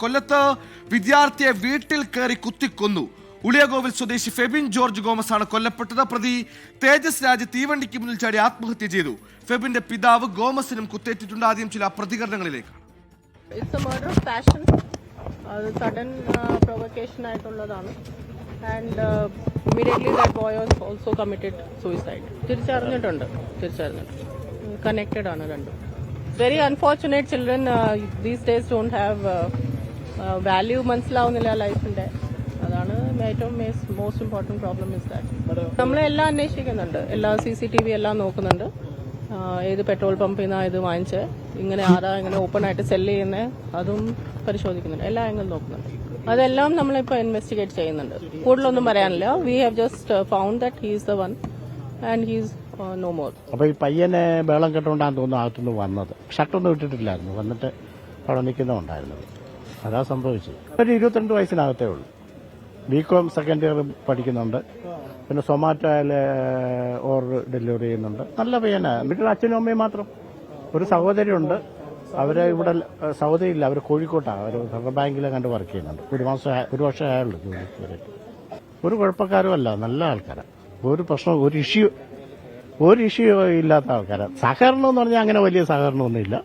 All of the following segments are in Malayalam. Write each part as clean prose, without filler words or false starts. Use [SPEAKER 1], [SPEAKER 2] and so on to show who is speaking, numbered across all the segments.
[SPEAKER 1] കൊല്ലത്ത് വിദ്യാർത്ഥിയെ വീട്ടിൽ കയറി കുത്തിക്കൊന്നു. ഉളിയകോവിൽ സ്വദേശി ഫെബിൻ ജോർജ് ഗോമസ് ആണ് കൊല്ലപ്പെട്ടത്. പ്രതി തേജസ് രാജ് തീവണ്ടിക്ക് മുന്നിൽ ചാടി ആത്മഹത്യ ചെയ്തു. ഫെബിന്റെ പിതാവ് ഗോമസിനും കുത്തേറ്റിട്ടുണ്ട്. ആദ്യം ചില പ്രതികരണങ്ങളിലേക്ക്.
[SPEAKER 2] സഡൻ പ്രൊവക്കേഷൻ ആയിട്ടുള്ളതാണ്. And immediately that boy was also committed suicide. തിരിച്ചറിഞ്ഞിട്ടുണ്ട്. കണക്റ്റഡ് ആണ് രണ്ടും. Very unfortunate children these days don't have value മനസ്സിലാവുന്നില്ല ലൈഫിന്റെ. അതാണ് ഏറ്റവും most important problem is that. നമ്മളെല്ലാം അന്വേഷിക്കുന്നുണ്ട്, എല്ലാ CCTV എല്ലാം നോക്കുന്നുണ്ട്. ഏത് പെട്രോൾ പമ്പിൽ നിന്നാണ് ഇത് വാങ്ങിച്ച്, ഇങ്ങനെ ആരാ ഇങ്ങനെ ഓപ്പൺ ആയിട്ട് സെല്ല് ചെയ്യുന്നത്, അതും പരിശോധിക്കുന്നുണ്ട്. എല്ലാ ആംഗിൾ നോക്കുന്നുണ്ട്. അതെല്ലാം നമ്മളിപ്പോൾ ഇൻവെസ്റ്റിഗേറ്റ് ചെയ്യുന്നുണ്ട്. കൂടുതലൊന്നും പറയാനില്ല. We have just found that he's the one and he's no more.
[SPEAKER 3] അപ്പോൾ ഈ പയ്യനെ ബേളം കെട്ടുകൊണ്ടാന്ന് തോന്നുന്നു അകത്തുനിന്ന് വന്നത്. ഷർട്ടൊന്നും ഇട്ടിട്ടില്ലായിരുന്നു. വന്നിട്ട് അവിടെ നിൽക്കുന്നുണ്ടായിരുന്നു. അതാ സംഭവിച്ചത്. ഒരു 22 വയസ്സിനകത്തേ ഉള്ളൂ. BCom സെക്കൻഡ് ഇയർ പഠിക്കുന്നുണ്ട്. പിന്നെ സൊമാറ്റോയിൽ ഓർഡർ ഡെലിവറി ചെയ്യുന്നുണ്ട്. നല്ല പയ്യനാണ്. വീട്ടിൽ അച്ഛനും അമ്മയും മാത്രം. ഒരു സഹോദരിയുണ്ട്. അവരെ ഇവിടെ സഹോദരിയില്ല, അവർ കോഴിക്കോട്ടാണ്. അവർ ഫെഡറൽ ബാങ്കിൽ കണ്ട് വർക്ക് ചെയ്യുന്നുണ്ട്. ഒരു വർഷം ആയുള്ളൂ ജോലി കയറിയിട്ട്. ഒരു കുഴപ്പക്കാരും അല്ല, നല്ല ആൾക്കാരാണ്. ഒരു പ്രശ്നം, ഒരു ഇഷ്യൂ ഇല്ലാത്ത ആൾക്കാരാണ്. സഹകരണം എന്ന് പറഞ്ഞാൽ അങ്ങനെ വലിയ സഹകരണമൊന്നുമില്ല.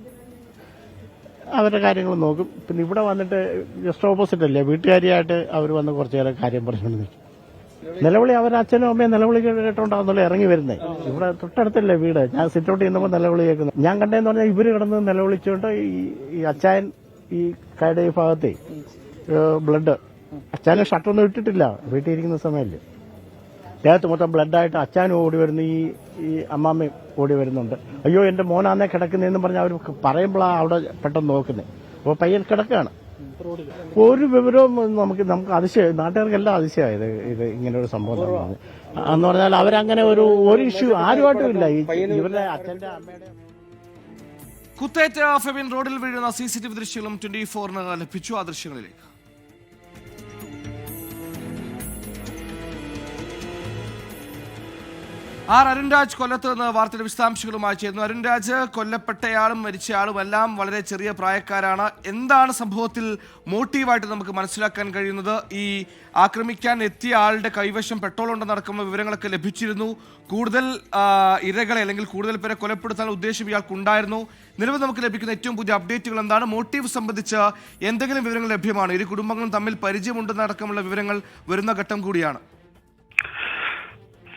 [SPEAKER 3] അവരുടെ കാര്യങ്ങൾ നോക്കും. പിന്നെ ഇവിടെ വന്നിട്ട് ജസ്റ്റ് ഓപ്പോസിറ്റ് അല്ലേ, വീട്ടുകാരിയായിട്ട് അവർ വന്ന് കുറച്ചു നേരം കാര്യം പറഞ്ഞുകൊണ്ട് നിൽക്കും. നിലവിളി അവരുടെ അച്ഛനും അമ്മയും നിലവിളി കേട്ടോണ്ടാവുന്നല്ലോ ഇറങ്ങി വരുന്നത്. ഇവിടെ തൊട്ടടുത്തല്ലേ വീട്. ഞാൻ സിറ്റൗട്ട് ചെയ്യുമ്പോൾ നിലവിളി കേൾക്കുന്നു. ഞാൻ കണ്ടതെന്ന് പറഞ്ഞാൽ ഇവര് കിടന്ന് നിലവിളിച്ചുകൊണ്ട് ഈ അച്ചായൻ ഈ കൈയുടെ ഈ ഭാഗത്തെ ബ്ലഡ്, അച്ചായൻ ഷർട്ടൊന്നും ഇട്ടിട്ടില്ല വീട്ടിൽ ഇരിക്കുന്ന സമയത്ത്. ദേഹത്ത് മൊത്തം ബ്ലഡായിട്ട് അച്ചാനും ഓടി വരുന്നു, ഈ അമ്മാമ്മയും ഓടി വരുന്നുണ്ട്. അയ്യോ എന്റെ മോനാന്നേ കിടക്കുന്നതെന്ന് പറഞ്ഞാൽ അവർ പറയുമ്പോഴാണ് അവിടെ പെട്ടെന്ന് നോക്കുന്നത്. അപ്പോൾ പയ്യൻ കിടക്കുകയാണ്. ഒരു വിവരവും നമുക്ക് അതിശയം, നാട്ടുകാർക്കെല്ലാം അതിശയമാണ് ഇത് ഇങ്ങനെ ഒരു സംഭവം എന്ന് പറഞ്ഞാൽ. അവരങ്ങനെ ഒരു ഇഷ്യൂ ആരുമായിട്ടും ഇല്ല. ഇവരുടെ അച്ഛന്റെ അമ്മയുടെ
[SPEAKER 1] കുത്തേറ്റ ഫെബിൻ റോഡിൽ വീഴുന്ന CCTV ദൃശ്യങ്ങളും 24 ലഭിച്ചു. ആ ദൃശ്യങ്ങളിലേക്ക്. അരുൺരാജ് കൊല്ലത്ത് നിന്ന് വാർത്തയുടെ വിശദാംശങ്ങളുമായി ചേരുന്നു. അരുൺരാജ്, കൊല്ലപ്പെട്ടയാളും മരിച്ചയാളും എല്ലാം വളരെ ചെറിയ പ്രായക്കാരാണ്. എന്താണ് സംഭവത്തിൽ മോട്ടീവായിട്ട് നമുക്ക് മനസ്സിലാക്കാൻ കഴിയുന്നത്? ഈ ആക്രമിക്കാൻ എത്തിയ ആളുടെ കൈവശം പെട്രോൾ ഉണ്ടെന്നടക്കമുള്ള വിവരങ്ങളൊക്കെ ലഭിച്ചിരുന്നു. കൂടുതൽ ഇരകളെ അല്ലെങ്കിൽ കൂടുതൽ പേരെ കൊലപ്പെടുത്താൻ ഉദ്ദേശം ഇയാൾക്കുണ്ടായിരുന്നു. നിലവിൽ നമുക്ക് ലഭിക്കുന്ന ഏറ്റവും പുതിയ അപ്ഡേറ്റുകൾ എന്താണ്? മോട്ടീവ് സംബന്ധിച്ച് എന്തെങ്കിലും വിവരങ്ങൾ ലഭ്യമാണ്? ഇരു കുടുംബങ്ങളും തമ്മിൽ പരിചയമുണ്ടെന്നടക്കമുള്ള വിവരങ്ങൾ വരുന്ന ഘട്ടം കൂടിയാണ്.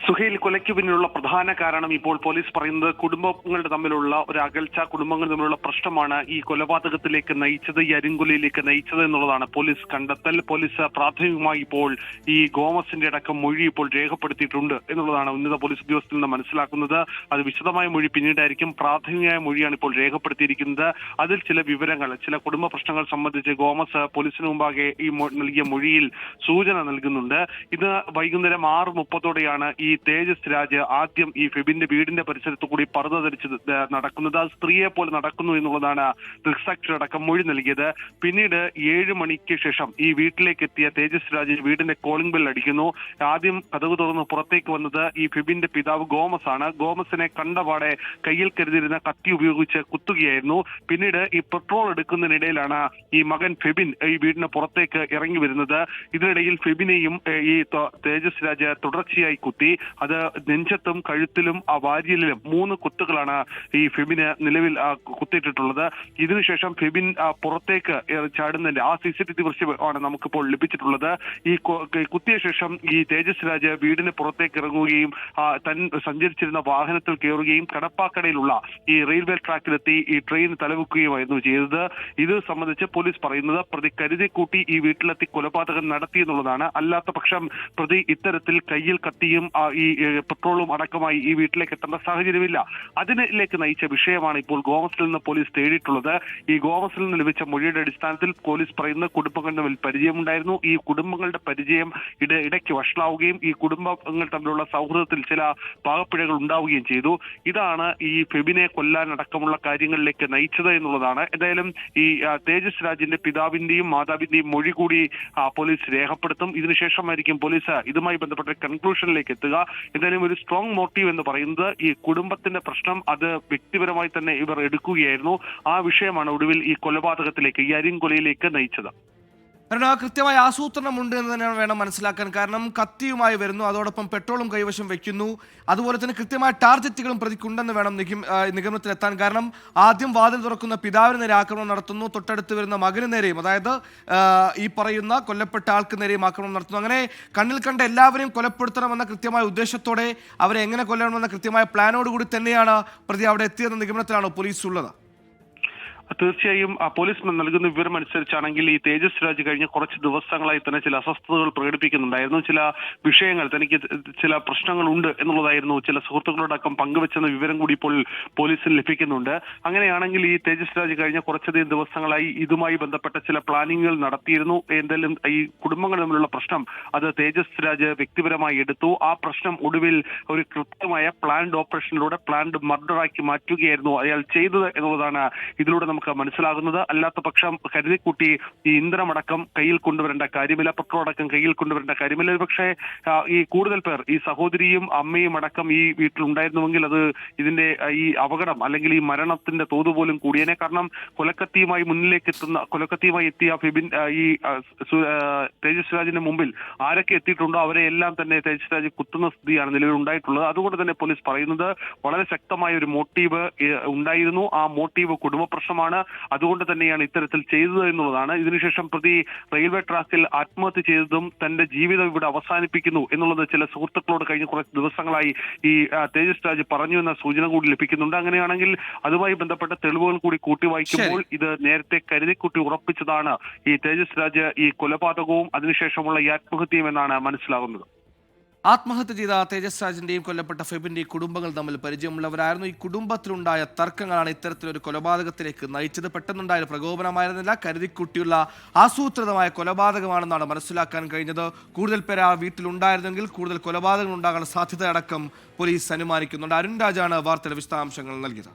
[SPEAKER 4] സുഹൈൽ, കൊലയ്ക്ക് പിന്നിലുള്ള പ്രധാന കാരണം ഇപ്പോൾ പോലീസ് പറയുന്നത് കുടുംബങ്ങളുടെ തമ്മിലുള്ള ഒരു അകൽച്ച, കുടുംബങ്ങൾ തമ്മിലുള്ള പ്രശ്നമാണ് ഈ കൊലപാതകത്തിലേക്ക് നയിച്ചത്, ഈ അരിങ്കൊലയിലേക്ക് നയിച്ചത് എന്നുള്ളതാണ് പോലീസ് കണ്ടെത്തൽ. പോലീസ് പ്രാഥമികമായി ഇപ്പോൾ ഈ ഗോമസിന്റെ അടക്കം മൊഴി ഇപ്പോൾ രേഖപ്പെടുത്തിയിട്ടുണ്ട് എന്നുള്ളതാണ് ഉന്നത പോലീസ് ഉദ്യോഗസ്ഥരിൽ നിന്ന് മനസ്സിലാക്കുന്നത്. അത് വിശദമായ മൊഴി പിന്നീടായിരിക്കും. പ്രാഥമികമായ മൊഴിയാണ് ഇപ്പോൾ രേഖപ്പെടുത്തിയിരിക്കുന്നത്. അതിൽ ചില വിവരങ്ങൾ, ചില കുടുംബ പ്രശ്നങ്ങൾ സംബന്ധിച്ച് ഗോമസ് പോലീസിന് മുമ്പാകെ ഈ നൽകിയ മൊഴിയിൽ സൂചന നൽകുന്നുണ്ട്. ഇത് വൈകുന്നേരം 6:30 ഈ തേജസ് രാജ് ആദ്യം ഈ ഫെബിന്റെ വീടിന്റെ പരിസരത്ത് കൂടി പർദ്ദ ധരിച്ച് നടക്കുന്നത്. അത് സ്ത്രീയെ പോലെ നടക്കുന്നു എന്നുള്ളതാണ് ദൃക്സാക്ഷിയടക്കം മൊഴി നൽകിയത്. പിന്നീട് 7 മണിക്ക് ശേഷം ഈ വീട്ടിലേക്ക് എത്തിയ തേജസ് രാജ് വീടിന്റെ കോളിംഗ് ബെൽ അടിക്കുന്നു. ആദ്യം കതക് തുറന്ന് പുറത്തേക്ക് വന്നത് ഈ ഫെബിന്റെ പിതാവ് ഗോമസ് ആണ്. ഗോമസിനെ കണ്ടപാടെ കയ്യിൽ കരുതിയിരുന്ന കത്തി ഉപയോഗിച്ച് കുത്തുകയായിരുന്നു. പിന്നീട് ഈ പെട്രോൾ എടുക്കുന്നതിനിടയിലാണ് ഈ മകൻ ഫെബിൻ ഈ വീടിന് പുറത്തേക്ക് ഇറങ്ങി വരുന്നത്. ഇതിനിടയിൽ ഫെബിനെയും ഈ തേജസ് രാജ് തുടർച്ചയായി കുത്തി. അത് നെഞ്ചത്തും കഴുത്തിലും വാരിയലിലും 3 കുത്തുകളാണ് ഈ ഫെബിന് നിലവിൽ കുത്തിയിട്ടിട്ടുള്ളത്. ഇതിനുശേഷം ഫെബിൻ പുറത്തേക്ക് ചാടുന്നതിന്റെ ആ CCTV ദൃശ്യമാണ് നമുക്കിപ്പോൾ ലഭിച്ചിട്ടുള്ളത്. ഈ കുത്തിയ ശേഷം ഈ തേജസ് രാജ് വീടിന് പുറത്തേക്ക് ഇറങ്ങുകയും തൻ സഞ്ചരിച്ചിരുന്ന വാഹനത്തിൽ കയറുകയും കടപ്പാക്കടയിലുള്ള ഈ റെയിൽവേ ട്രാക്കിലെത്തി ഈ ട്രെയിൻ തലവെക്കുകയുമായിരുന്നു ചെയ്തത്. ഇത് സംബന്ധിച്ച് പോലീസ് പറയുന്നത് പ്രതി കരുതിക്കൂട്ടി ഈ വീട്ടിലെത്തി കൊലപാതകം നടത്തിയെന്നുള്ളതാണ്. അല്ലാത്ത പക്ഷം പ്രതി ഇത്തരത്തിൽ കയ്യിൽ കത്തിയും ഈ പെട്രോളും അടക്കമായി ഈ വീട്ടിലേക്ക് എത്തേണ്ട സാഹചര്യമില്ല. അതിലേക്ക് നയിച്ച വിഷയമാണ് ഇപ്പോൾ ഗോമസിൽ നിന്ന് പോലീസ് തേടിയിട്ടുള്ളത്. ഈ ഗോമസിൽ നിന്ന് ലഭിച്ച മൊഴിയുടെ അടിസ്ഥാനത്തിൽ പോലീസ് പറയുന്ന കുടുംബങ്ങൾ തമ്മിൽ പരിചയമുണ്ടായിരുന്നു. ഈ കുടുംബങ്ങളുടെ പരിചയം ഇടയ്ക്ക് വഷളാവുകയും ഈ കുടുംബങ്ങൾ തമ്മിലുള്ള സൗഹൃദത്തിൽ ചില പാകപ്പിഴകൾ ഉണ്ടാവുകയും ചെയ്തു. ഇതാണ് ഈ ഫെബിനെ കൊല്ലാനടക്കമുള്ള കാര്യങ്ങളിലേക്ക് നയിച്ചത് എന്നുള്ളതാണ്. എന്തായാലും ഈ തേജസ് രാജിന്റെ പിതാവിന്റെയും മാതാവിന്റെയും മൊഴി കൂടി പോലീസ് രേഖപ്പെടുത്തും. ഇതിനുശേഷമായിരിക്കും പോലീസ് ഇതുമായി ബന്ധപ്പെട്ട കൺക്ലൂഷനിലേക്ക് എത്തുക. എന്തായാലും ഒരു സ്ട്രോങ് മോട്ടീവ് എന്ന് പറയുന്നത് ഈ കുടുംബത്തിന്റെ പ്രശ്നം അത് വ്യക്തിപരമായി തന്നെ ഇവർ എടുക്കുകയായിരുന്നു. ആ വിഷയമാണ് ഒടുവിൽ ഈ കൊലപാതകത്തിലേക്ക്, ഈ അരിങ്കൊലയിലേക്ക് നയിച്ചത്.
[SPEAKER 1] കൃത്യമായ ആസൂത്രണമുണ്ട് എന്ന് തന്നെയാണ് വേണം മനസ്സിലാക്കാൻ. കാരണം കത്തിയുമായി വരുന്നു, അതോടൊപ്പം പെട്രോളും കൈവശം വെക്കുന്നു, അതുപോലെ തന്നെ കൃത്യമായ ടാർഗറ്റുകളും പ്രതിക്കുണ്ടെന്ന് വേണം നിഗമനത്തിലെത്താൻ. കാരണം ആദ്യം വാതിൽ തുറക്കുന്ന പിതാവിന് നേരെ ആക്രമണം നടത്തുന്നു, തൊട്ടടുത്ത് വരുന്ന മകന് നേരെയും, അതായത് ഈ പറയുന്ന കൊല്ലപ്പെട്ട ആൾക്ക് നേരെയും ആക്രമണം നടത്തുന്നു. അങ്ങനെ കണ്ണിൽ കണ്ട എല്ലാവരെയും കൊലപ്പെടുത്തണമെന്ന കൃത്യമായ ഉദ്ദേശത്തോടെ അവരെ എങ്ങനെ കൊല്ലണമെന്ന കൃത്യമായ പ്ലാനോടുകൂടി തന്നെയാണ് പ്രതി അവിടെ എത്തിയെന്ന നിഗമനത്തിലാണ് പോലീസ് ഉള്ളത്.
[SPEAKER 4] തീർച്ചയായും പോലീസ് നൽകുന്ന വിവരം അനുസരിച്ചാണെങ്കിൽ ഈ തേജസ് രാജ് കഴിഞ്ഞ കുറച്ച് ദിവസങ്ങളായി തന്നെ ചില അസ്വസ്ഥതകൾ പ്രകടിപ്പിക്കുന്നുണ്ടായിരുന്നു. ചില വിഷയങ്ങൾ, തനിക്ക് ചില പ്രശ്നങ്ങളുണ്ട് എന്നുള്ളതായിരുന്നു ചില സുഹൃത്തുക്കളോടക്കം പങ്കുവെച്ചെന്ന വിവരം കൂടി ഇപ്പോൾ പോലീസിന് ലഭിക്കുന്നുണ്ട്. അങ്ങനെയാണെങ്കിൽ ഈ തേജസ് രാജ് കഴിഞ്ഞ കുറച്ചധികം ദിവസങ്ങളായി ഇതുമായി ബന്ധപ്പെട്ട ചില പ്ലാനിങ്ങുകൾ നടത്തിയിരുന്നു. എന്തായാലും ഈ കുടുംബങ്ങൾ തമ്മിലുള്ള പ്രശ്നം അത് തേജസ് രാജ് വ്യക്തിപരമായി എടുത്തു. ആ പ്രശ്നം ഒടുവിൽ ഒരു കൃത്യമായ പ്ലാൻഡ് ഓപ്പറേഷനിലൂടെ പ്ലാൻഡ് മർഡറാക്കി മാറ്റുകയായിരുന്നു അയാൾ ചെയ്തത് എന്നുള്ളതാണ് ഇതിലൂടെ നമുക്ക് മനസ്സിലാകുന്നത്. അല്ലാത്ത പക്ഷം കരുതിക്കൂട്ടി ഈ ഇന്ധനമടക്കം കയ്യിൽ കൊണ്ടുവരേണ്ട കാര്യമില്ല, പെട്രോൾ അടക്കം കയ്യിൽ കൊണ്ടുവരേണ്ട കാര്യമില്ല. പക്ഷേ ഈ കൂടുതൽ പേർ, ഈ സഹോദരിയും അമ്മയും അടക്കം ഈ വീട്ടിൽ ഉണ്ടായിരുന്നുവെങ്കിൽ അത് ഇതിന്റെ ഈ അപകടം അല്ലെങ്കിൽ ഈ മരണത്തിന്റെ തോത് പോലും കൂടിയനെ. കാരണം കൊലക്കത്തിയുമായി എത്തിയ ഫിബിൻ ഈ തേജസ് രാജിന്റെ മുമ്പിൽ ആരൊക്കെ എത്തിയിട്ടുണ്ടോ അവരെ എല്ലാം തന്നെ തേജസ് രാജ് കുത്തുന്ന സ്ഥിതിയാണ് നിലവിൽ ഉണ്ടായിട്ടുള്ളത്. അതുകൊണ്ട് തന്നെ പോലീസ് പറയുന്നത് വളരെ ശക്തമായ ഒരു മോട്ടീവ് ഉണ്ടായിരുന്നു. ആ മോട്ടീവ് കുടുംബ പ്രശ്നമാണ്. അതുകൊണ്ട് തന്നെയാണ് ഇത്തരത്തിൽ ചെയ്തത് എന്നുള്ളതാണ്. ഇതിനുശേഷം പ്രതി റെയിൽവേ ട്രാക്കിൽ ആത്മഹത്യ ചെയ്തതും തന്റെ ജീവിതം ഇവിടെ അവസാനിപ്പിക്കുന്നു എന്നുള്ളത് ചില സുഹൃത്തുക്കളോട് കഴിഞ്ഞ കുറച്ച് ദിവസങ്ങളായി ഈ തേജസ് രാജ് പറഞ്ഞു എന്ന സൂചന കൂടി ലഭിക്കുന്നുണ്ട്. അങ്ങനെയാണെങ്കിൽ അതുമായി ബന്ധപ്പെട്ട തെളിവുകൾ കൂടി കൂട്ടി വായിക്കുമ്പോൾ ഇത് നേരത്തെ കരുതിക്കൂട്ടി ഉറപ്പിച്ചതാണ് ഈ തേജസ് രാജ് ഈ കൊലപാതകവും അതിനുശേഷമുള്ള ഈ ആത്മഹത്യയും എന്നാണ് മനസ്സിലാകുന്നത്.
[SPEAKER 1] ആത്മഹത്യ ചെയ്ത തേജസ് രാജിന്റെയും കൊല്ലപ്പെട്ട ഫെബിന്റെയും കുടുംബങ്ങൾ തമ്മിൽ പരിചയമുള്ളവരായിരുന്നു. ഈ കുടുംബത്തിലുണ്ടായ തർക്കങ്ങളാണ് ഇത്തരത്തിലൊരു കൊലപാതകത്തിലേക്ക് നയിച്ചത്. പെട്ടെന്നുണ്ടായ പ്രകോപനമായിരുന്നില്ല, കരുതിക്കുട്ടിയുള്ള ആസൂത്രിതമായ കൊലപാതകമാണെന്നാണ് മനസ്സിലാക്കാൻ കഴിഞ്ഞത്. കൂടുതൽ പേർ ആ വീട്ടിലുണ്ടായിരുന്നെങ്കിൽ കൂടുതൽ കൊലപാതകങ്ങൾ ഉണ്ടാകാൻ സാധ്യതയടക്കം പോലീസ് അനുമാനിക്കുന്നുണ്ട്. അരുൺ രാജാണ് വാർത്തയുടെ വിശദാംശങ്ങൾ നൽകിയത്.